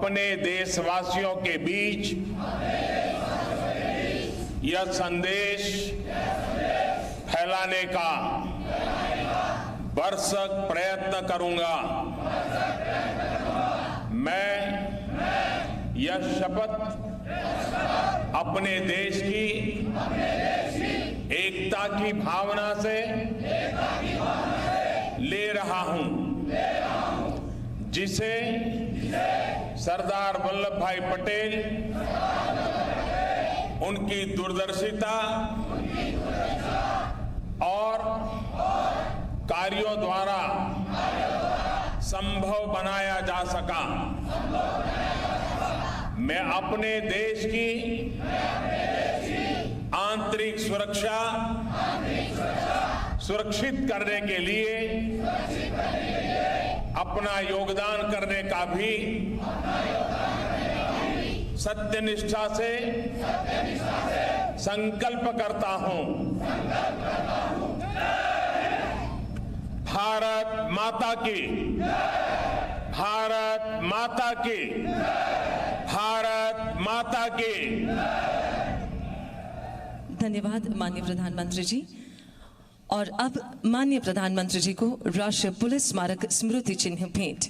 अपने देशवासियों के बीच यह संदेश फैलाने का भरसक प्रयत्न करूंगा। मैं यह शपथ अपने देश की एकता की भावना से ले रहा हूं, जिसे सरदार वल्लभ भाई पटेल उनकी दूरदर्शिता और कार्यों द्वारा संभव बनाया जा सका। मैं अपने देश की आंतरिक सुरक्षा सुरक्षित करने के लिए अपना योगदान करने का भी सत्यनिष्ठा से संकल्प करता हूं। भारत माता की, भारत माता की, भारत माता की। धन्यवाद माननीय प्रधानमंत्री जी। और अब माननीय प्रधानमंत्री जी को राष्ट्रीय पुलिस स्मारक स्मृति चिन्ह भेंट।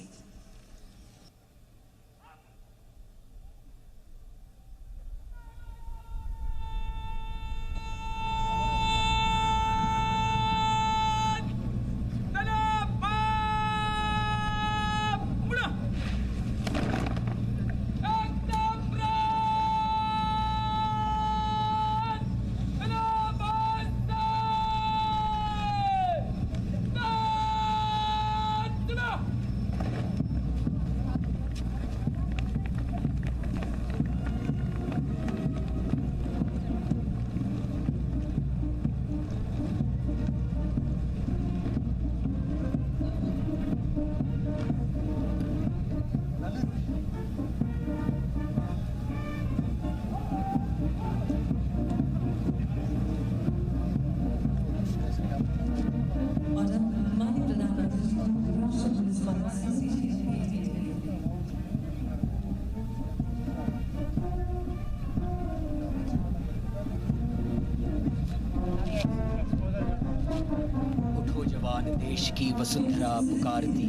देश की वसुंधरा पुकारती,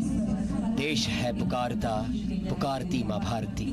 देश है पुकारता, पुकारती माँ भारती।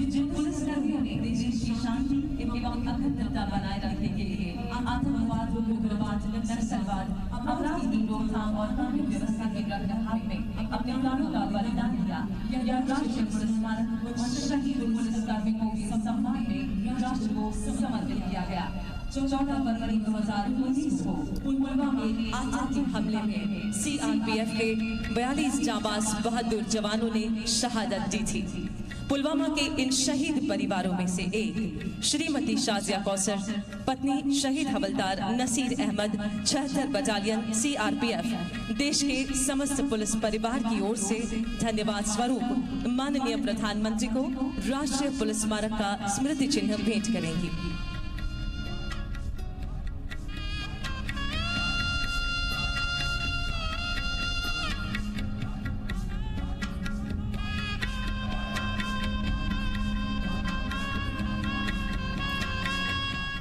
जिन पुलिसकर्मियों ने देश की शांति एवं अखंडता बनाए रखने के लिए आतंकवाद, उग्रवाद, नक्सलवाद, अपराध की रोकथाम और कानून व्यवस्था के रखरखाव में अपने प्राणों का बलिदान दिया, यह राष्ट्रीय पुलिस स्मारक शहीद पुलिस कार्मिकों के सम्मान में राष्ट्र को समर्पित किया गया। 14 फरवरी 2019 को पुलवामा के आतंकी हमले में CRPF के 42 जाबाज बहादुर जवानों ने शहादत दी थी। पुलवामा के इन शहीद परिवारों में से एक श्रीमती शाजिया कौसर, पत्नी शहीद हवलदार नसीर अहमद, 76 बटालियन CRPF, देश के समस्त पुलिस परिवार की ओर से धन्यवाद स्वरूप माननीय प्रधानमंत्री को राष्ट्रीय पुलिस स्मारक का स्मृति चिन्ह भेंट करेंगी।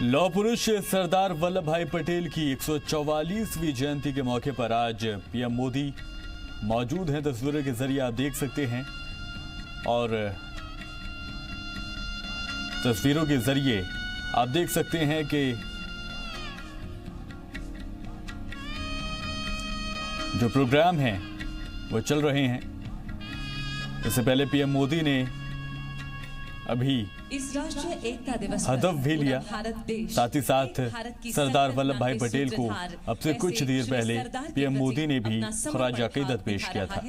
लौह पुरुष सरदार वल्लभ भाई पटेल की 144वीं जयंती के मौके पर आज पीएम मोदी मौजूद हैं। तस्वीरों के जरिए आप देख सकते हैं और तस्वीरों के जरिए आप देख सकते हैं कि जो प्रोग्राम हैं वो चल रहे हैं। इससे पहले पीएम मोदी ने अभी इस राष्ट्रीय एकता दिवस हदफ भी लिया, साथ ही साथ सरदार वल्लभ भाई पटेल को अब से कुछ देर पहले पीएम मोदी ने भी खराज अकीदत पेश किया था।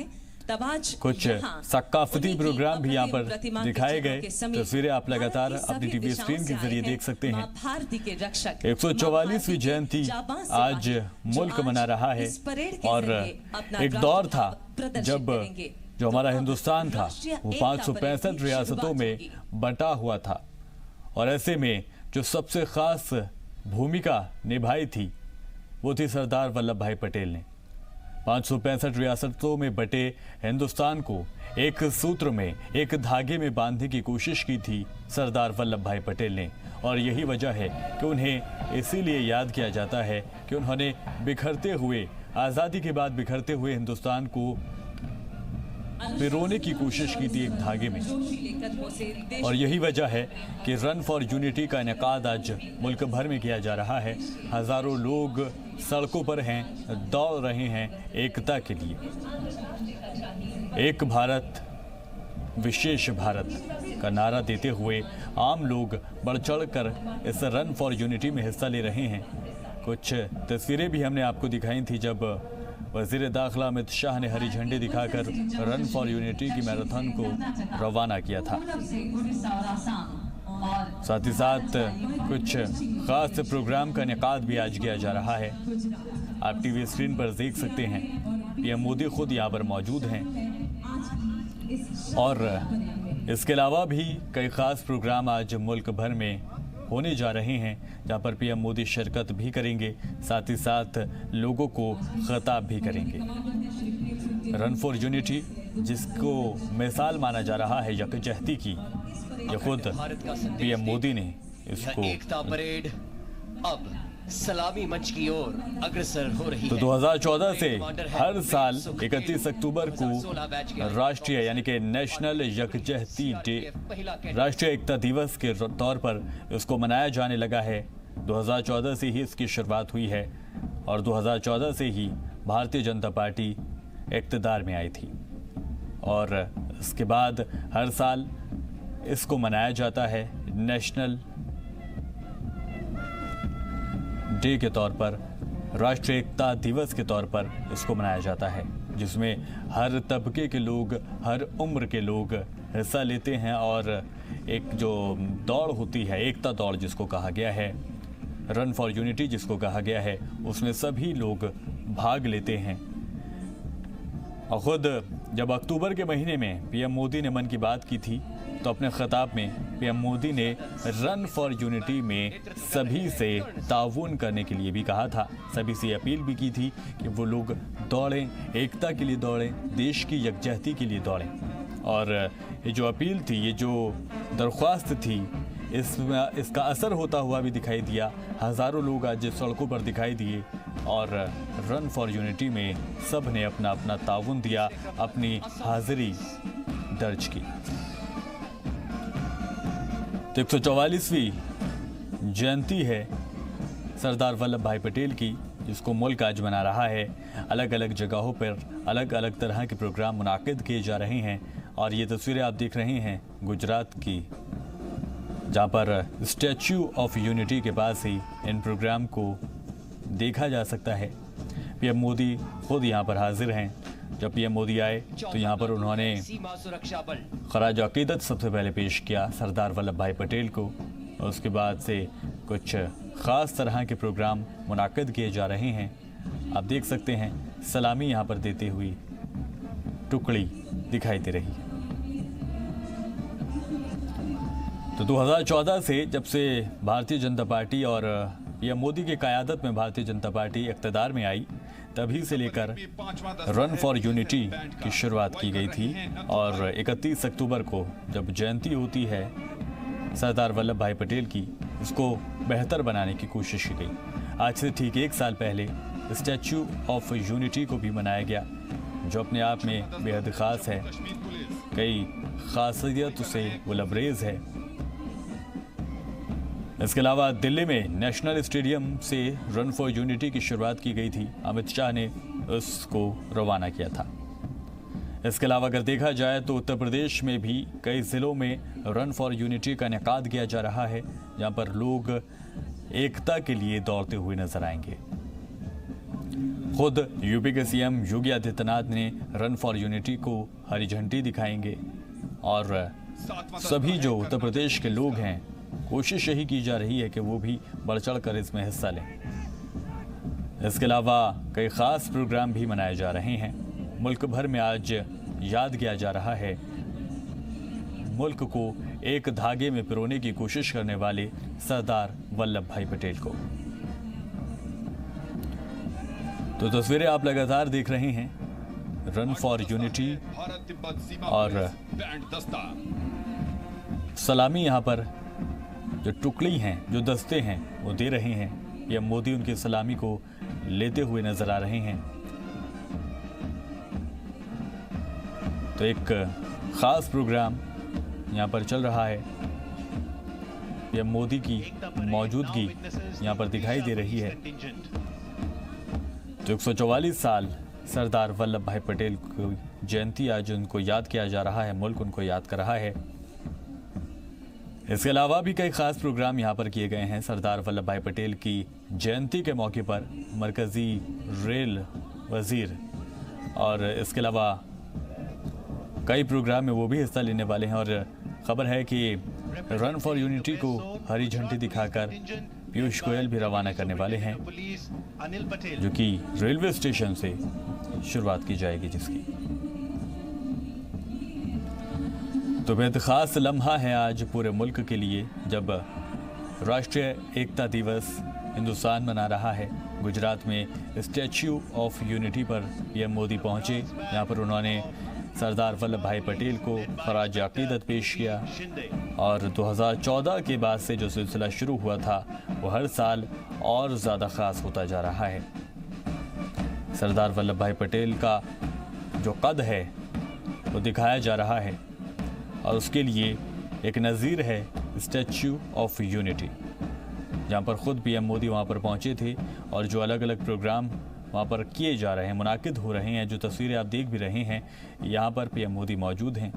कुछ सकाफती प्रोग्राम भी यहाँ पर दिखाए गए। तस्वीरें आप लगातार अपनी टीवी स्क्रीन के जरिए देख सकते हैं। 144वीं जयंती आज मुल्क मना रहा है और एक दौर था जब जो हमारा हिंदुस्तान था वो 565 रियासतों में बंटा हुआ था और ऐसे में जो सबसे खास भूमिका निभाई थी वो थी सरदार वल्लभ भाई पटेल ने। 565 रियासतों में बटे हिंदुस्तान को एक सूत्र में, एक धागे में बांधने की कोशिश की थी सरदार वल्लभ भाई पटेल ने। और यही वजह है कि उन्हें इसीलिए याद किया जाता है कि उन्होंने बिखरते हुए, आज़ादी के बाद बिखरते हुए हिंदुस्तान को पिरोने की कोशिश की थी एक धागे में। और यही वजह है कि रन फॉर यूनिटी का इनेकाद आज मुल्क भर में किया जा रहा है। हजारों लोग सड़कों पर हैं, दौड़ रहे हैं एकता के लिए। एक भारत विशेष भारत का नारा देते हुए आम लोग बढ़ चढ़ कर इस रन फॉर यूनिटी में हिस्सा ले रहे हैं। कुछ तस्वीरें भी हमने आपको दिखाई थी जब वजीर दाखिला अमित शाह ने हरी झंडी दिखाकर रन फॉर यूनिटी की मैराथन को रवाना किया था। साथ ही साथ कुछ खास प्रोग्राम का इनेकाद भी आज किया जा रहा है। आप टीवी स्क्रीन पर देख सकते हैं, पीएम मोदी खुद यहाँ पर मौजूद हैं और इसके अलावा भी कई खास प्रोग्राम आज मुल्क भर में होने जा रहे हैं, जहां पर पीएम मोदी शिरकत भी करेंगे, साथ ही साथ लोगों को खिताब भी करेंगे। रन फॉर यूनिटी, जिसको मिसाल माना जा रहा है यकजहती की, ये खुद पीएम मोदी ने इसको एकता परेड अब सलामी मंच की ओर अग्रसर हो रही तो है। 2014 से हर साल 31 अक्टूबर को राष्ट्रीय यानी कि नेशनल यकजहती डे, राष्ट्रीय एकता दिवस के तौर पर इसको मनाया जाने लगा है। 2014 से ही इसकी शुरुआत हुई है और 2014 से ही भारतीय जनता पार्टी इक़्तिदार में आई थी और इसके बाद हर साल इसको मनाया जाता है नेशनल डे के तौर पर, राष्ट्रीय एकता दिवस के तौर पर इसको मनाया जाता है, जिसमें हर तबके के लोग, हर उम्र के लोग हिस्सा लेते हैं और एक जो दौड़ होती है, एकता दौड़ जिसको कहा गया है, रन फॉर यूनिटी जिसको कहा गया है, उसमें सभी लोग भाग लेते हैं। और खुद जब अक्टूबर के महीने में पीएम मोदी ने मन की बात की थी तो अपने खिताब में पीएम मोदी ने रन फॉर यूनिटी में सभी से ताउन करने के लिए भी कहा था, सभी से अपील भी की थी कि वो लोग दौड़ें, एकता के लिए दौड़ें, देश की यकजहती के लिए दौड़ें। और ये जो अपील थी, ये जो दरख्वास्त थी, इसका असर होता हुआ भी दिखाई दिया। हज़ारों लोग आज सड़कों पर दिखाई दिए और रन फॉर यूनिटी में सब ने अपना अपना ताउन दिया, अपनी हाजिरी दर्ज की। तो 144वीं जयंती है सरदार वल्लभ भाई पटेल की, जिसको मुल्क आज मना रहा है। अलग अलग जगहों पर अलग अलग तरह के प्रोग्राम मुनाकिद किए जा रहे हैं और ये तस्वीरें आप देख रहे हैं गुजरात की, जहाँ पर स्टैच्यू ऑफ यूनिटी के पास ही इन प्रोग्राम को देखा जा सकता है। पीएम मोदी खुद यहाँ पर हाजिर हैं। जब पीएम मोदी आए तो यहाँ पर उन्होंने खराज अकीदत सबसे पहले पेश किया सरदार वल्लभ भाई पटेल को। और उसके बाद से कुछ ख़ास तरह के प्रोग्राम मुनाकिद किए जा रहे हैं। आप देख सकते हैं सलामी यहाँ पर देते हुए टुकड़ी दिखाई दे रही है। तो 2014 से जब से भारतीय जनता पार्टी और पीएम मोदी की क़यादत में भारतीय जनता पार्टी इक़्तिदार में आई, तभी से लेकर रन फॉर यूनिटी की शुरुआत की गई थी और 31 अक्टूबर को जब जयंती होती है सरदार वल्लभ भाई पटेल की, उसको बेहतर बनाने की कोशिश की गई। आज से ठीक एक साल पहले स्टैच्यू ऑफ यूनिटी को भी मनाया गया, जो अपने आप में बेहद ख़ास है, कई खासियतों से वो लबरेज है। इसके अलावा दिल्ली में नेशनल स्टेडियम से रन फॉर यूनिटी की शुरुआत की गई थी, अमित शाह ने उसको रवाना किया था। इसके अलावा अगर देखा जाए तो उत्तर प्रदेश में भी कई ज़िलों में रन फॉर यूनिटी का इनेकाद किया जा रहा है, जहां पर लोग एकता के लिए दौड़ते हुए नजर आएंगे। खुद यूपी के सीएम योगी आदित्यनाथ ने रन फॉर यूनिटी को हरी झंडी दिखाएंगे और सभी जो उत्तर प्रदेश के लोग हैं, कोशिश यही की जा रही है कि वो भी बढ़ चढ़ कर इसमें हिस्सा लें। इसके अलावा कई ख़ास प्रोग्राम भी मनाए जा रहे हैं। मुल्क भर में आज याद किया जा रहा है मुल्क को एक धागे में पिरोने की कोशिश करने वाले सरदार वल्लभ भाई पटेल को। तो तस्वीरें आप लगातार देख रहे हैं, रन फॉर यूनिटी और सलामी यहाँ पर जो टुकड़ी हैं, जो दस्ते हैं, वो दे रहे हैं। पीएम मोदी उनकी सलामी को लेते हुए नजर आ रहे हैं। तो एक खास प्रोग्राम यहाँ पर चल रहा है। पीएम मोदी की मौजूदगी यहाँ पर दिखाई दे रही है। तो 144 साल सरदार वल्लभ भाई पटेल की जयंती, आज उनको याद किया जा रहा है, मुल्क उनको याद कर रहा है। इसके अलावा भी कई खास प्रोग्राम यहाँ पर किए गए हैं। सरदार वल्लभ भाई पटेल की जयंती के मौके पर मरकजी रेल वजीर और इसके अलावा कई प्रोग्राम में वो भी हिस्सा लेने वाले हैं। और खबर है कि रन फॉर यूनिटी को हरी झंडी दिखाकर पीयूष गोयल भी रवाना करने वाले हैं, जो कि रेलवे स्टेशन से शुरुआत की जाएगी जिसकी। तो बेहद खास लम्हा है आज पूरे मुल्क के लिए, जब राष्ट्रीय एकता दिवस हिंदुस्तान मना रहा है। गुजरात में स्टैच्यू ऑफ यूनिटी पर पीएम मोदी पहुंचे। यहाँ पर उन्होंने सरदार वल्लभ भाई पटेल को खराज अकीदत पेश किया। और 2014 के बाद से जो सिलसिला शुरू हुआ था वो हर साल और ज़्यादा ख़ास होता जा रहा है। सरदार वल्लभ भाई पटेल का जो कद है वो दिखाया जा रहा है और उसके लिए एक नज़ीर है स्टैच्यू ऑफ यूनिटी, जहाँ पर ख़ुद पीएम मोदी वहाँ पर पहुँचे थे और जो अलग अलग प्रोग्राम वहाँ पर किए जा रहे हैं, मुनाकिद हो रहे हैं। जो तस्वीरें आप देख भी रहे हैं, यहाँ पर पीएम मोदी मौजूद हैं।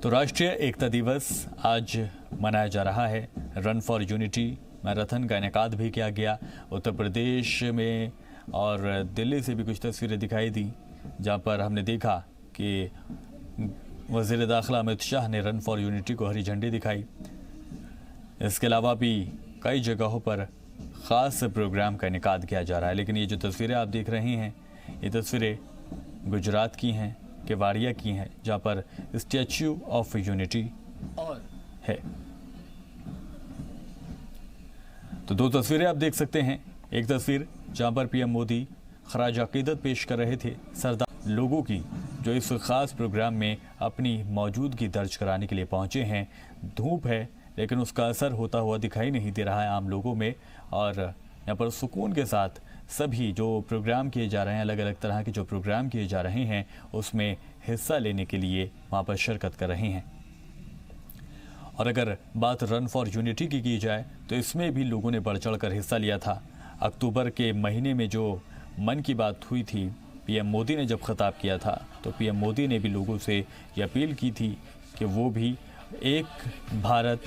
तो राष्ट्रीय एकता दिवस आज मनाया जा रहा है। रन फॉर यूनिटी मैराथन का इनेकाद भी किया गया उत्तर प्रदेश में, और दिल्ली से भी कुछ तस्वीरें दिखाई दी, जहाँ पर हमने देखा कि वज़ीर दाखिला अमित शाह ने रन फॉर यूनिटी को हरी झंडी दिखाई। इसके अलावा भी कई जगहों पर ख़ास प्रोग्राम का इनेकाद किया जा रहा है। लेकिन ये जो तस्वीरें आप देख रहे हैं, ये तस्वीरें गुजरात की हैं, केवाड़िया की हैं, जहाँ पर स्टैच्यू ऑफ यूनिटी और है। तो दो तस्वीरें आप देख सकते हैं। एक तस्वीर जहाँ पर पीएम मोदी खराज अकीदत पेश कर रहे थे सरदार लोगों की, जो इस खास प्रोग्राम में अपनी मौजूदगी दर्ज कराने के लिए पहुँचे हैं। धूप है लेकिन उसका असर होता हुआ दिखाई नहीं दे रहा है आम लोगों में, और यहाँ पर सुकून के साथ सभी जो प्रोग्राम किए जा रहे हैं, अलग अलग तरह के जो प्रोग्राम किए जा रहे हैं, उसमें हिस्सा लेने के लिए वहाँ पर शिरकत कर रहे हैं। और अगर बात रन फॉर यूनिटी की जाए तो इसमें भी लोगों ने बढ़ चढ़ कर हिस्सा लिया था। अक्टूबर के महीने में जो मन की बात हुई थी, पीएम मोदी ने जब खिताब किया था, तो पीएम मोदी ने भी लोगों से ये अपील की थी कि वो भी एक भारत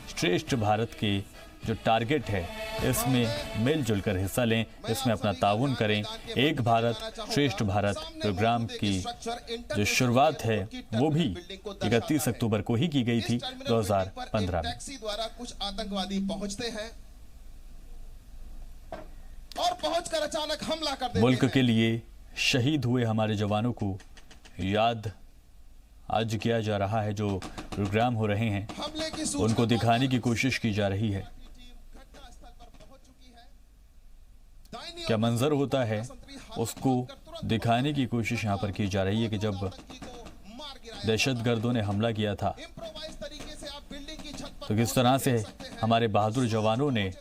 श्रेष्ठ भारत के जो टारगेट है इसमें मिलजुल कर हिस्सा लें, इसमें अपना ताउन करें। एक भारत श्रेष्ठ भारत प्रोग्राम की जो शुरुआत है वो भी 31 अक्टूबर को ही की गई थी 2015 में। द्वारा कुछ आतंकवादी पहुंचते हैं और पहुंचकर अचानक हमला कर देते हैं। मुल्क के लिए शहीद हुए हमारे जवानों को याद आज किया जा रहा है। जो प्रोग्राम हो रहे हैं उनको दिखाने की कोशिश की जा रही है। क्या मंजर होता है उसको दिखाने की कोशिश यहाँ पर की जा रही है कि जब दहशतगर्दों ने हमला किया था तो किस तरह से हमारे बहादुर जवानों ने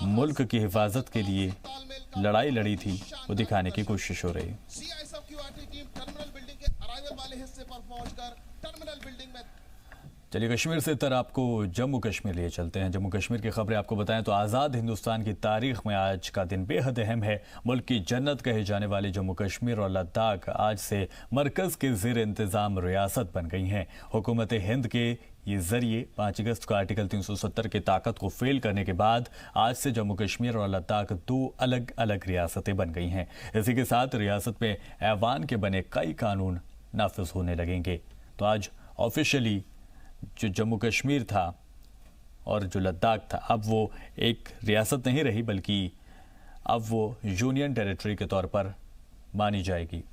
मुल्क की हिफाजत के लिए लड़ाई लड़ी थी, वो दिखाने की कोशिश हो रही है। चलिए कश्मीर से तर आपको जम्मू कश्मीर लिए चलते हैं। जम्मू कश्मीर की खबरें आपको बताएं तो आज़ाद हिंदुस्तान की तारीख में आज का दिन बेहद अहम है। मुल्क की जन्नत कहे जाने वाले जम्मू कश्मीर और लद्दाख आज से मरकज़ के ज़ेर इंतज़ाम रियासत बन गई हैं। हुकूमत हिंद के ये जरिए 5 अगस्त को आर्टिकल 370 की ताकत को फेल करने के बाद आज से जम्मू कश्मीर और लद्दाख 2 अलग अलग रियासतें बन गई हैं। इसी के साथ रियासत में ऐवान के बने कई कानून नाफिज होने लगेंगे। तो आज ऑफिशियली जो जम्मू कश्मीर था और जो लद्दाख था, अब वो एक रियासत नहीं रही बल्कि अब वो यूनियन टेरिटरी के तौर पर मानी जाएगी।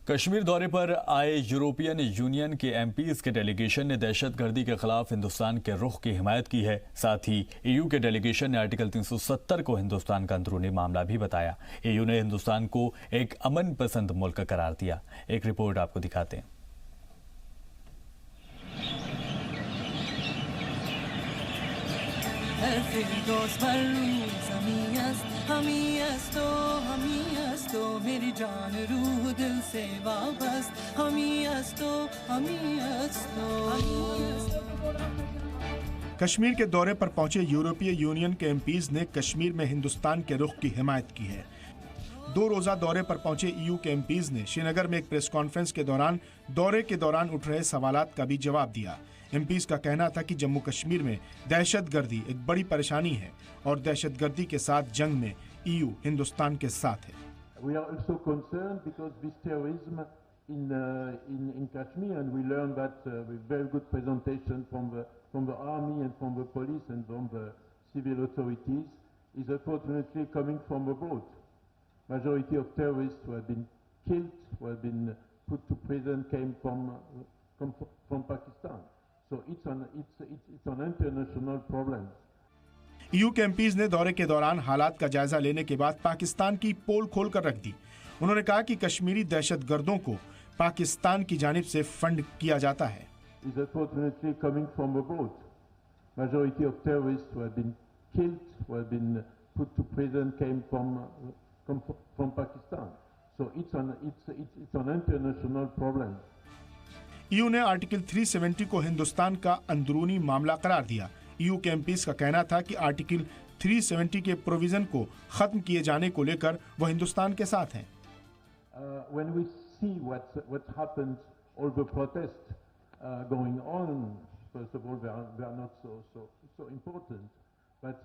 कश्मीर दौरे पर आए यूरोपियन यूनियन के एमपीज के डेलीगेशन ने दहशतगर्दी के खिलाफ हिंदुस्तान के रुख की हिमायत की है। साथ ही ईयू के डेलीगेशन ने आर्टिकल 370 को हिंदुस्तान का अंदरूनी मामला भी बताया। ईयू ने हिंदुस्तान को एक अमन पसंद मुल्क करार दिया। एक रिपोर्ट आपको दिखाते हैं। मेरी जान रूह दिल से वापस कश्मीर के दौरे पर पहुंचे यूरोपीय यूनियन के एमपीज ने कश्मीर में हिंदुस्तान के रुख की हिमायत की है। 2 रोजा दौरे पर पहुंचे ईयू के एमपीज ने श्रीनगर में एक प्रेस कॉन्फ्रेंस के दौरान दौरे के दौरान उठ रहे सवालात का भी जवाब दिया। एमपीज का कहना था कि जम्मू कश्मीर में दहशतगर्दी एक बड़ी परेशानी है और दहशतगर्दी के साथ जंग में ईयू हिंदुस्तान के साथ है। We are also concerned because this terrorism in Kashmir, and we learned that with very good presentation from the army and from the police and from the civil authorities, is unfortunately coming from abroad. Majority of terrorists who have been killed, who have been put to prison, came from Pakistan. So it's an international problem. EU के MPs ने दौरे के दौरान हालात का जायजा लेने के बाद पाकिस्तान की पोल खोलकर रख दी। उन्होंने कहा कि कश्मीरी दहशतगर्दों को पाकिस्तान की जानिब से फंड किया जाता है। ईयू ने आर्टिकल 370 को हिंदुस्तान का अंदरूनी मामला करार दिया। ईयू के एमपीज का कहना था कि आर्टिकल 370 के प्रोविजन को खत्म किए जाने को लेकर वो हिंदुस्तान के साथ हैं। When we see what happened, all the protests going on, first of all, they are not so important. But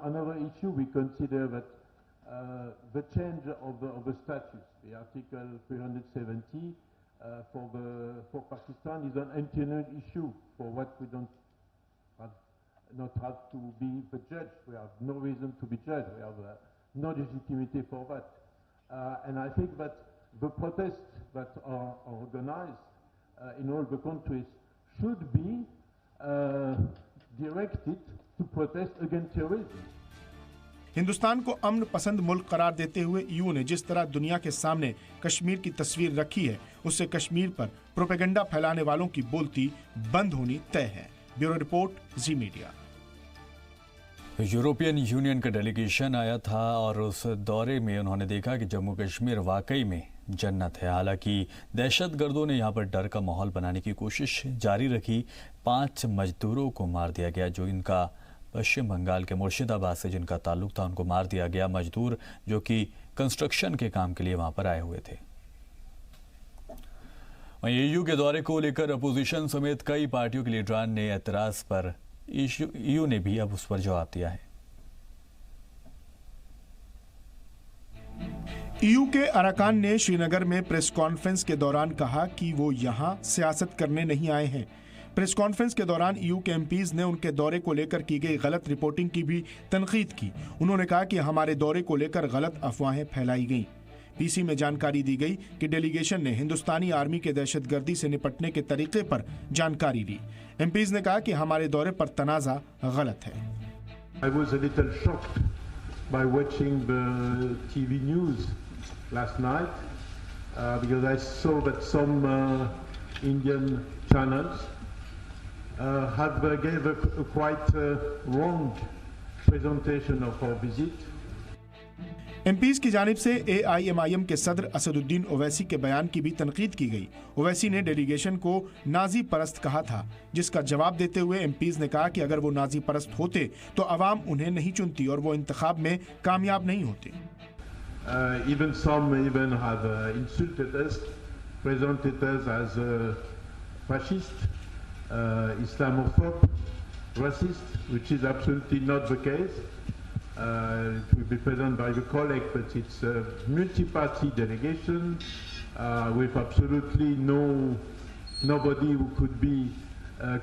another issue, we consider that the change of the statutes, the Article 370 for Pakistan is an internal issue for what we don't not have to be the judge. We have no reason to be judged. We have no legitimacy for that. And I think that the protests that are organized in all the countries should be directed to protest against terrorism. Hindustan को अमन पसंद मुल्क करार देते हुए EU ने जिस तरह दुनिया के सामने कश्मीर की तस्वीर रखी है, उससे कश्मीर पर प्रोपेगेंडा फैलाने वालों की बोलती बंद होनी तय है। ब्यूरो रिपोर्ट, जी मीडिया। यूरोपियन यूनियन का डेलीगेशन आया था और उस दौरे में उन्होंने देखा कि जम्मू कश्मीर वाकई में जन्नत है। हालांकि दहशतगर्दों ने यहां पर डर का माहौल बनाने की कोशिश जारी रखी। 5 मजदूरों को मार दिया गया जो इनका पश्चिम बंगाल के मुर्शिदाबाद से जिनका ताल्लुक था, उनको मार दिया गया। मजदूर जो कि कंस्ट्रक्शन के काम के लिए वहां पर आए हुए थे। ईयू के दौरे को लेकर अपोजिशन समेत कई पार्टियों के लीडरान ने एतराज पर ईयू ने भी अब उस पर जवाब दिया है। ईयू के अरकान ने श्रीनगर में प्रेस कॉन्फ्रेंस के दौरान कहा कि वो यहां सियासत करने नहीं आए हैं। प्रेस कॉन्फ्रेंस के दौरान ईयू के एमपीज ने उनके दौरे को लेकर की गई गलत रिपोर्टिंग की भी तनकीद की। उन्होंने कहा कि हमारे दौरे को लेकर गलत अफवाहें फैलाई गईं। पीसी में जानकारी दी गई कि डेलीगेशन ने हिंदुस्तानी आर्मी के दहशतगर्दी से निपटने के तरीके पर जानकारी ली। एमपीज ने कहा कि हमारे दौरे पर तनाज़ा गलत है। I was a little shocked by watching the TV news last night because I saw that some Indian channels gave a quite wrong presentation of our visit. MPs की जानिब से एआईएमआईएम के सदर असदुद्दीन ओवैसी के बयान की भी तनकीद की गई। ओवैसी ने डेलीगेशन को नाजी परस्त कहा था, जिसका जवाब देते हुए एमपीज ने कहा कि अगर वो नाजी परस्त होते तो अवाम उन्हें नहीं चुनती और वो इंतखाब में कामयाब नहीं होते। Even some have insulted us, presented us as fascist, Islamophobe, racist, which is absolutely not the case. It will be presented by the colleague, but it's a multi-party delegation with absolutely nobody who could be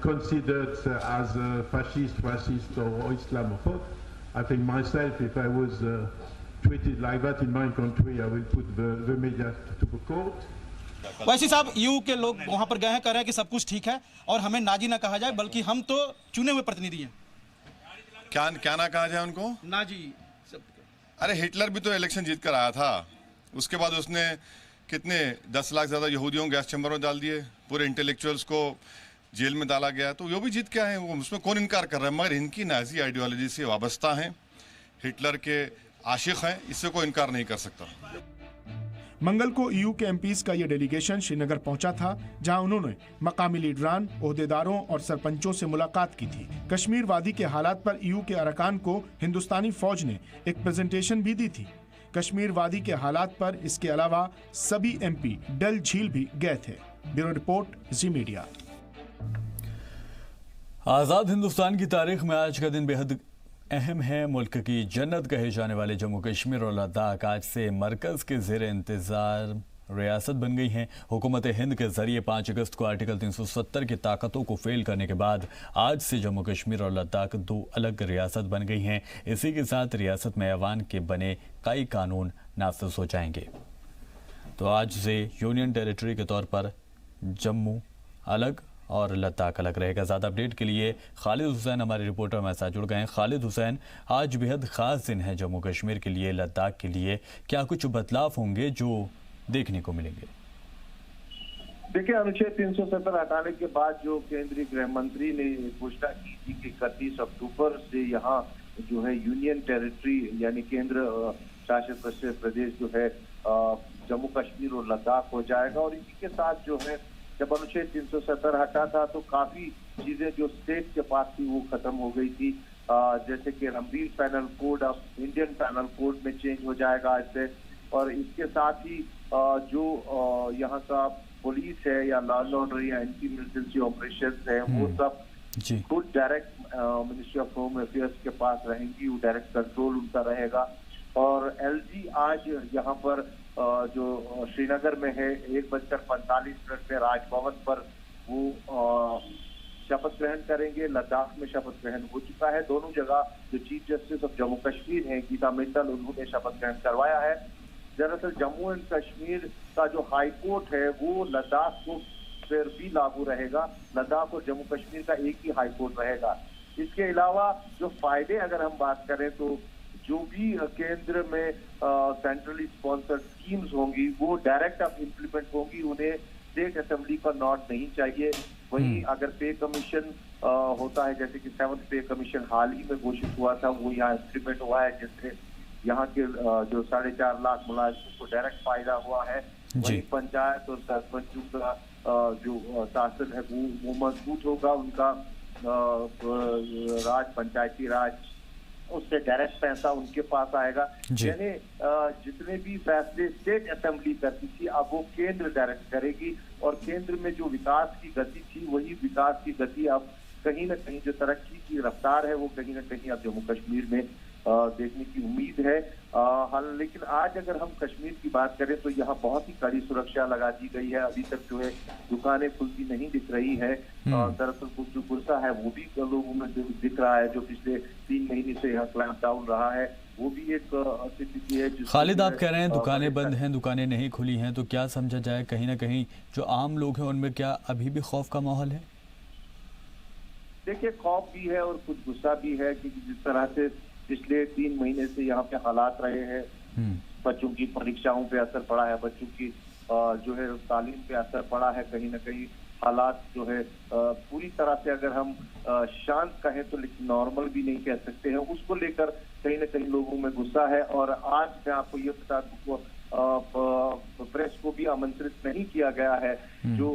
considered as a fascist, racist, or Islamophobe. I think myself, if I was treated like that in my country, I will put the media to the court. वैसे साहब EU के लोग वहां पर गए हैं, कह रहे हैं कि सब कुछ ठीक है और हमें नाजी ना कहा जाए, बल्कि हम तो चुने हुए प्रतिनिधि हैं। क्या ना कहा जाए उनको? नाजी। अरे हिटलर भी तो इलेक्शन जीत कर आया था, उसके बाद उसने कितने 10 लाख ज्यादा यहूदियों को गैस चैम्बर में डाल दिए, पूरे इंटेलेक्चुअल्स को जेल में डाला गया, तो वो भी जीत के आए हैं, उसमें कौन इनकार कर रहा है? मगर इनकी नाजी आइडियोलॉजी से वाबस्ता हैं, हिटलर के आशिक हैं, इससे कोई इनकार नहीं कर सकता। मंगल को ईयू के एमपीज का यह डेलीगेशन श्रीनगर पहुंचा था, जहां उन्होंने मकामी लीडरान, ओहदेदारों और सरपंचों से मुलाकात की थी। कश्मीर वादी के हालात पर ईयू के अरकान को हिंदुस्तानी फौज ने एक प्रेजेंटेशन भी दी थी। कश्मीर वादी के हालात पर इसके अलावा सभी एमपी डल झील भी गए थे। ब्यूरो रिपोर्ट, जी मीडिया। आजाद हिंदुस्तान की तारीख में आज का दिन बेहद अहम है। मुल्क की जन्नत कहे जाने वाले जम्मू कश्मीर और लद्दाख आज से मरकज के ज़ेर इंतज़ार रियासत बन गई हैं। हुकूमत हिंद के जरिए 5 अगस्त को आर्टिकल 370 की ताकतों को फेल करने के बाद आज से जम्मू कश्मीर और लद्दाख 2 अलग रियासत बन गई हैं। इसी के साथ रियासत में ऐवान के बने कई कानून नाफिज हो जाएंगे। तो आज से यूनियन टेरिटरी के तौर पर जम्मू अलग और लद्दाख अलग रहेगा। ज़्यादा अपडेट के लिए खालिद हुसैन हमारे रिपोर्टर हमारे साथ जुड़ गए हैं। खालिद हुसैन, आज बेहद ख़ास दिन है जम्मू कश्मीर के लिए, लद्दाख के लिए, क्या कुछ बदलाव होंगे जो देखने को मिलेंगे? देखिए, अनुच्छेद 370 हटाने के बाद जो केंद्रीय गृह मंत्री ने घोषणा की थी कि 31 अक्टूबर से यहाँ जो है यूनियन टेरिटरी यानी केंद्र शासित प्रदेश जो है जम्मू कश्मीर और लद्दाख हो जाएगा। और इसी के साथ जो है जब अनुच्छेद 370 हटा था तो काफी चीजें जो स्टेट के पास थी वो खत्म हो गई थी, जैसे कि रमदीन पैनल कोड अब इंडियन पैनल कोड में चेंज हो जाएगा इससे। और इसके साथ ही जो यहाँ का पुलिस है या लॉ एंड ऑर्डर या एंटी मिलिटेंसी ऑपरेशंस है वो सब खुद direct ministry of home affairs के पास रहेंगी, वो डायरेक्ट कंट्रोल उनका रहेगा। और एलजी आज यहाँ पर जो श्रीनगर में है 1:45 में राजभवन पर वो शपथ ग्रहण करेंगे। लद्दाख में शपथ ग्रहण हो चुका है। दोनों जगह जो chief justice of Jammu Kashmir है गीता मित्तल, उन्होंने शपथ ग्रहण करवाया है। दरअसल जम्मू एंड कश्मीर का जो हाई कोर्ट है वो लद्दाख को फिर भी लागू रहेगा। लद्दाख और जम्मू कश्मीर का एक ही हाई कोर्ट रहेगा। इसके अलावा जो फायदे अगर हम बात करें तो जो भी केंद्र में सेंट्रली स्पॉन्सर्ड स्कीम्स होंगी वो डायरेक्ट अब इम्प्लीमेंट होंगी, उन्हें स्टेट असेंबली का नोट नहीं चाहिए। वहीं अगर पे कमीशन होता है, जैसे कि 7th पे कमीशन हाल ही में घोषित हुआ था, वो यहाँ इम्प्लीमेंट हुआ है, जिससे यहाँ के जो 4.5 लाख मुलाजिमों को डायरेक्ट फायदा हुआ है। वहीं पंचायत और सरपंचों का जो शासन है वो मजबूत होगा, उनका राज, पंचायती राज, उससे डायरेक्ट पैसा उनके पास आएगा। यानी जितने भी फैसले स्टेट असेंबली करती थी अब वो केंद्र डायरेक्ट करेगी। और केंद्र में जो विकास की गति थी वही विकास की गति अब कहीं ना कहीं जो तरक्की की रफ्तार है वो कहीं ना कहीं अब जम्मू कश्मीर में देखने की उम्मीद है। लेकिन आज अगर हम कश्मीर की बात करें तो यहाँ बहुत ही कड़ी सुरक्षा लगा दी गई है। अभी तक जो है दुकानें खुलती नहीं दिख रही है। दरअसल जो गुस्सा है वो भी लोगों में दिख रहा है, जो पिछले 3 महीने से यहाँ क्लैंप डाउन रहा है, वो भी एक स्थिति है। खालिद, आप कह रहे हैं दुकानें बंद हैं, दुकानें नहीं खुली हैं, तो क्या समझा जाए कहीं ना कहीं जो आम लोग हैं उनमें क्या अभी भी खौफ का माहौल है? देखिए, खौफ भी है और कुछ गुस्सा भी है, क्योंकि जिस तरह से पिछले 3 महीने से यहाँ पे हालात रहे हैं, बच्चों की परीक्षाओं पे असर पड़ा है, बच्चों की जो है तालीम पे असर पड़ा है। कहीं ना कहीं हालात जो है पूरी तरह से अगर हम शांत कहें तो लेकिन नॉर्मल भी नहीं कह सकते हैं, उसको लेकर कहीं ना कहीं लोगों में गुस्सा है। और आज मैं आपको ये बता दूं, प्रेस को भी आमंत्रित नहीं किया गया है। जो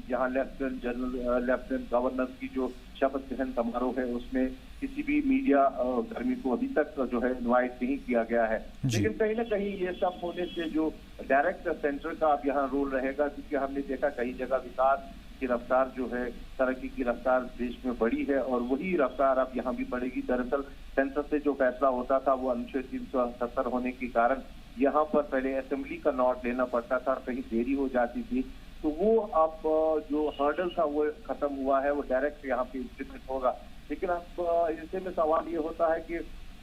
यहाँ लेफ्टिनेंट गवर्नर की जो शपथ ग्रहण समारोह है उसमें किसी भी मीडिया कर्मी को अभी तक जो है इनवाइट नहीं किया गया है। लेकिन कहीं ना कहीं ये सब होने से जो डायरेक्ट सेंटर का अब यहाँ रोल रहेगा, क्योंकि हमने देखा कई जगह विकास की रफ्तार जो है, तरक्की की रफ्तार देश में बढ़ी है और वही रफ्तार अब यहाँ भी बढ़ेगी। दरअसल सेंसस से जो फैसला होता था वो अनुच्छेद 370 होने के कारण यहाँ पर पहले असेंबली का नोट लेना पड़ता था, कहीं देरी हो जाती थी, तो वो अब जो हर्डल था वो खत्म हुआ है, वो डायरेक्ट यहाँ पे इम्प्लीमेंट होगा। लेकिन अब इससे में सवाल ये होता है कि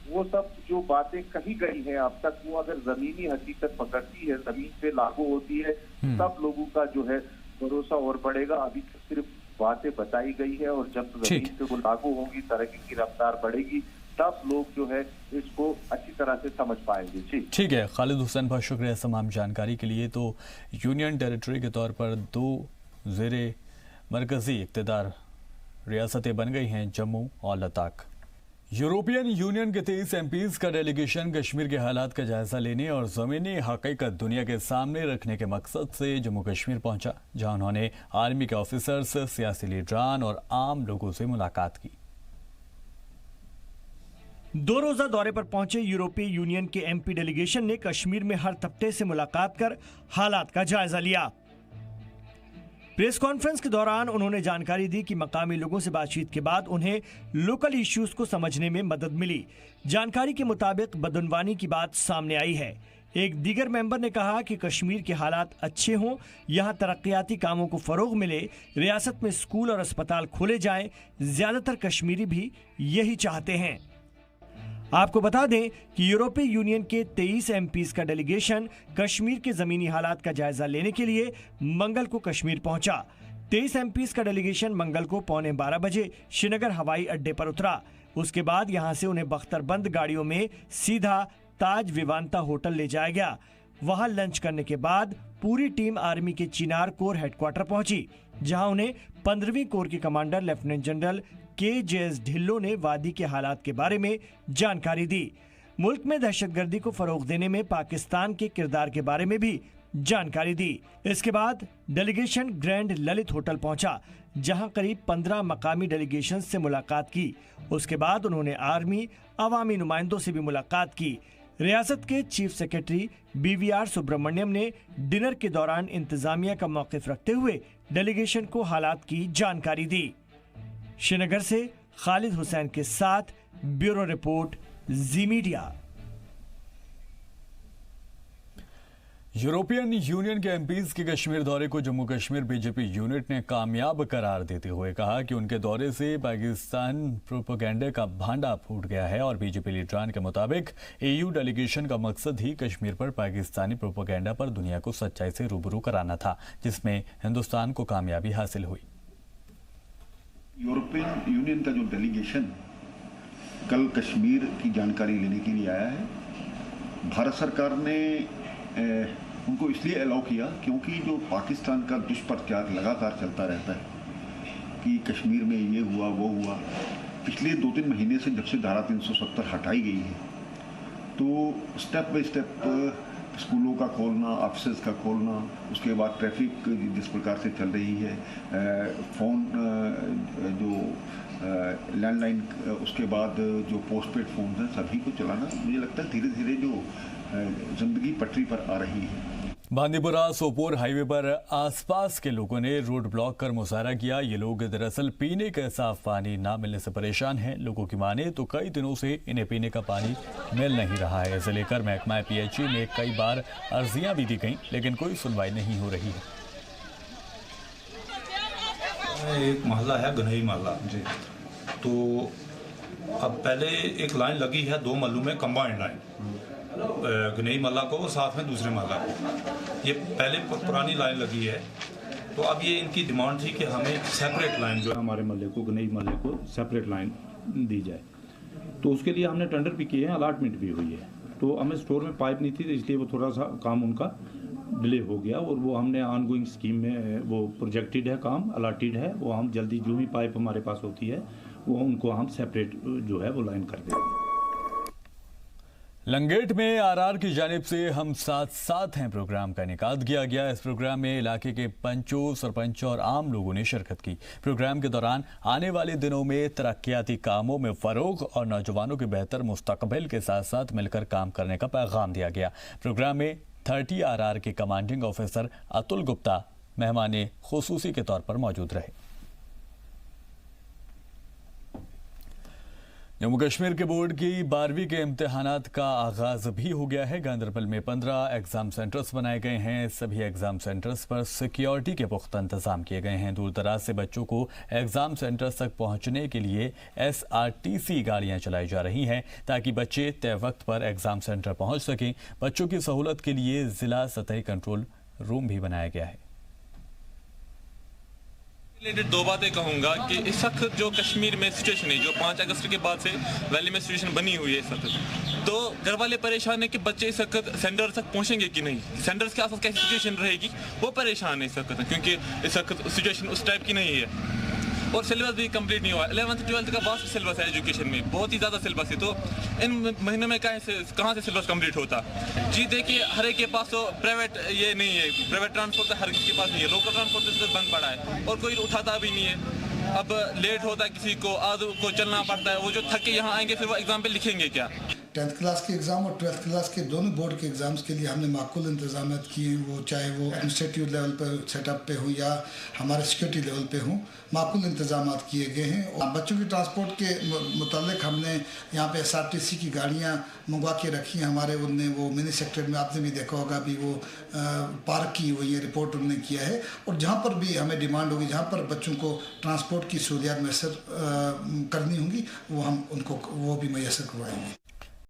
वो सब जो बातें कही गई हैं अब तक, वो अगर जमीनी हकीकत पकड़ती है, जमीन पे लागू होती है, सब लोगों का जो है भरोसा और बढ़ेगा। अभी तक सिर्फ बातें बताई गई है, और जब जमीन पे वो लागू होंगी, तरक्की की रफ्तार बढ़ेगी, तब लोग जो है इसको अच्छी तरह से समझ पाएंगे। जी ठीक है खालिद हुसैन, बहुत शुक्रिया तमाम जानकारी के लिए। तो यूनियन टेरिटरी के तौर पर 2 ज़ेरे मरकजी इक़्तिदार रियासतें बन गई हैं, जम्मू और लद्दाख। यूरोपियन यूनियन के 23 एमपीज का डेलीगेशन कश्मीर के हालात का जायजा लेने और ज़मीनी हकीकत दुनिया के सामने रखने के मकसद से जम्मू कश्मीर पहुंचा, जहां उन्होंने आर्मी के ऑफिसर्स, सियासी लीडरान और आम लोगों से मुलाकात की। 2 रोजा दौरे पर पहुंचे यूरोपीय यूनियन के एमपी डेलीगेशन ने कश्मीर में हर तबके से मुलाकात कर हालात का जायजा लिया। प्रेस कॉन्फ्रेंस के दौरान उन्होंने जानकारी दी कि मकामी लोगों से बातचीत के बाद उन्हें लोकल इश्यूज को समझने में मदद मिली। जानकारी के मुताबिक बदनवानी की बात सामने आई है। एक दीगर मेंबर ने कहा कि कश्मीर के हालात अच्छे हों, यहां तरक्याती कामों को फरोग मिले, रियासत में स्कूल और अस्पताल खोले जाएं। ज्यादातर कश्मीरी भी यही चाहते हैं। आपको बता दें कि यूरोपीय यूनियन के 23 एमपीज का डेलीगेशन कश्मीर के जमीनी हालात का जायजा लेने के लिए मंगल को कश्मीर पहुंचा। 23 एमपीज का डेलीगेशन मंगल को 11:15 बजे श्रीनगर हवाई अड्डे पर उतरा। उसके बाद यहां से उन्हें बख्तरबंद गाड़ियों में सीधा ताज विवांता होटल ले जाया गया। वहां लंच करने के बाद पूरी टीम आर्मी के चिनार कोर हेडक्वार्टर पहुंची, जहां उन्हें 15वीं कोर के commander lieutenant general KJS Dhillon ने वादी के हालात के बारे में जानकारी दी। मुल्क में दहशतगर्दी को फरोग देने में पाकिस्तान के किरदार के बारे में भी जानकारी दी। इसके बाद डेलीगेशन ग्रैंड ललित होटल पहुंचा, जहां करीब 15 मकामी डेलीगेशन से मुलाकात की। उसके बाद उन्होंने आर्मी, अवामी नुमाइंदों से भी मुलाकात की। रियासत के चीफ सेक्रेटरी BVR सुब्रमण्यम ने डिनर के दौरान इंतजामिया का मौक़िफ़ रखते हुए डेलीगेशन को हालात की जानकारी दी। श्रीनगर से खालिद हुसैन के साथ ब्यूरो रिपोर्ट, जी मीडिया। यूरोपियन यूनियन के एमपीज के कश्मीर दौरे को जम्मू कश्मीर बीजेपी यूनिट ने कामयाब करार देते हुए कहा कि उनके दौरे से पाकिस्तान प्रोपेगेंडा का भांडा फूट गया है और बीजेपी लीडरान के मुताबिक EU डेलीगेशन का मकसद ही कश्मीर पर पाकिस्तानी प्रोपेगेंडा पर दुनिया को सच्चाई से रूबरू कराना था, जिसमें हिंदुस्तान को कामयाबी हासिल हुई। यूरोपियन यूनियन का जो डेलीगेशन कल कश्मीर की जानकारी लेने के लिए आया है, भारत सरकार ने उनको इसलिए अलाउ किया क्योंकि जो पाकिस्तान का दुष्प्रचार लगातार चलता रहता है कि कश्मीर में ये हुआ वो हुआ। पिछले 2-3 महीने से जब से धारा 370 हटाई गई है, तो स्टेप बाय स्टेप स्कूलों का खोलना, ऑफिसेज का खोलना, उसके बाद ट्रैफिक जिस प्रकार से चल रही है, फ़ोन जो लैंडलाइन, उसके बाद जो पोस्टपेड फ़ोन हैं, सभी को चलाना, मुझे लगता है धीरे धीरे जो ज़िंदगी पटरी पर आ रही है। बांदीपुरा सोपोर हाईवे पर आसपास के लोगों ने रोड ब्लॉक कर मुजाहरा किया। ये लोग दरअसल पीने का साफ पानी ना मिलने से परेशान हैं। लोगों की माने तो कई दिनों से इन्हें पीने का पानी मिल नहीं रहा है। इसे लेकर महकमा PHE में कई बार अर्जियां भी दी गईं, लेकिन कोई सुनवाई नहीं हो रही है। एक मोहल्ला है गनई मोहल्ला जी, तो अब पहले एक लाइन लगी है 2 महलों में, कंबाइंड लाइन, गनई महल्ला को साथ में दूसरे महल्ला को। ये पहले पुरानी लाइन लगी है, तो अब ये इनकी डिमांड थी कि हमें सेपरेट लाइन जो हमारे महल्ले को, गनई महल्ले को सेपरेट लाइन दी जाए। तो उसके लिए हमने टेंडर भी किए हैं, अलॉटमेंट भी हुई है। तो हमें स्टोर में पाइप नहीं थी, तो इसलिए वो थोड़ा सा काम उनका डिले हो गया, और वो हमने ऑनगोइंग स्कीम में वो प्रोजेक्टेड है, काम अलॉटेड है, वो हम जल्दी जो भी पाइप हमारे पास होती है वो उनको हम सेपरेट जो है वो लाइन कर देंगे। लंगेट में RR की जानिब से हम साथ साथ हैं प्रोग्राम का इनेकाद किया गया। इस प्रोग्राम में इलाके के पंचों, सरपंचों और आम लोगों ने शिरकत की। प्रोग्राम के दौरान आने वाले दिनों में तरक्याती कामों में फरोग और नौजवानों के बेहतर मुस्तकबिल के साथ साथ मिलकर काम करने का पैगाम दिया गया। प्रोग्राम में 30 RR के कमांडिंग ऑफिसर अतुल गुप्ता मेहमान खुसूसी के तौर पर मौजूद रहे। जम्मू कश्मीर के बोर्ड की 12वीं के इम्तिहानात का आगाज भी हो गया है। गांधरबल में 15 एग्जाम सेंटर्स बनाए गए हैं। सभी एग्जाम सेंटर्स पर सिक्योरिटी के पुख्ता इंतजाम किए गए हैं। दूर दराज से बच्चों को एग्जाम सेंटर्स तक पहुंचने के लिए SRTC गाड़ियां चलाई जा रही हैं ताकि बच्चे तय वक्त पर एग्जाम सेंटर पहुंच सकें। बच्चों की सहूलत के लिए जिला सतही कंट्रोल रूम भी बनाया गया है। दो बातें कहूंगा कि इस वक्त जो कश्मीर में सिचुएशन है, जो 5 अगस्त के बाद से वैली में सिचुएशन बनी हुई है इस वक्त, तो घर वाले परेशान है कि बच्चे इस वक्त सेंटर तक पहुंचेंगे कि नहीं, सेंटर्स के आसपास कैसी सिचुएशन रहेगी, वो परेशान है इस वक्त, क्योंकि इस वक्त सिचुएशन उस टाइप की नहीं है और सिलेबस भी कंप्लीट नहीं हुआ। 11th 12th का वास्ट सिलेबस है एजुकेशन में, बहुत ही ज़्यादा सिलेबस है, तो इन महीनों में कहाँ से सिलेबस कंप्लीट होता। जी देखिए, हर एक के पास तो प्राइवेट ये नहीं है, प्राइवेट ट्रांसपोर्ट तो हर किसी के पास नहीं है, लोकल ट्रांसपोर्ट तो सिर्फ बंद पड़ा है और कोई उठाता भी नहीं है। अब लेट होता है किसी को, आधे को चलना पड़ता है, वो जो थक के यहाँ आएंगे फिर वो एग्जाम पे लिखेंगे क्या। 10th क्लास के एग्ज़ाम और 12th क्लास के दोनों बोर्ड के एग्ज़ाम्स के लिए हमने माकूल इंतजाम किए हैं, वो चाहे वो इंस्टीट्यूट लेवल पर सेटअप पे हो या हमारे सिक्योरिटी लेवल पे हो, माकूल इंतजाम किए गए हैं। और बच्चों की ट्रांसपोर्ट के मुतालिक हमने यहाँ पे SRTC की गाड़ियाँ मंगवा के रखी हैं हमारे, उनने वो मिनी सेक्टर में आपने भी देखा होगा भी वो पार्क की हुई है, रिपोर्ट उन्होंने किया है। और जहाँ पर भी हमें डिमांड होगी, जहाँ पर बच्चों को ट्रांसपोर्ट की सहूलियत मैसर करनी होंगी, वो हम उनको वो भी मैसर करवाएंगे।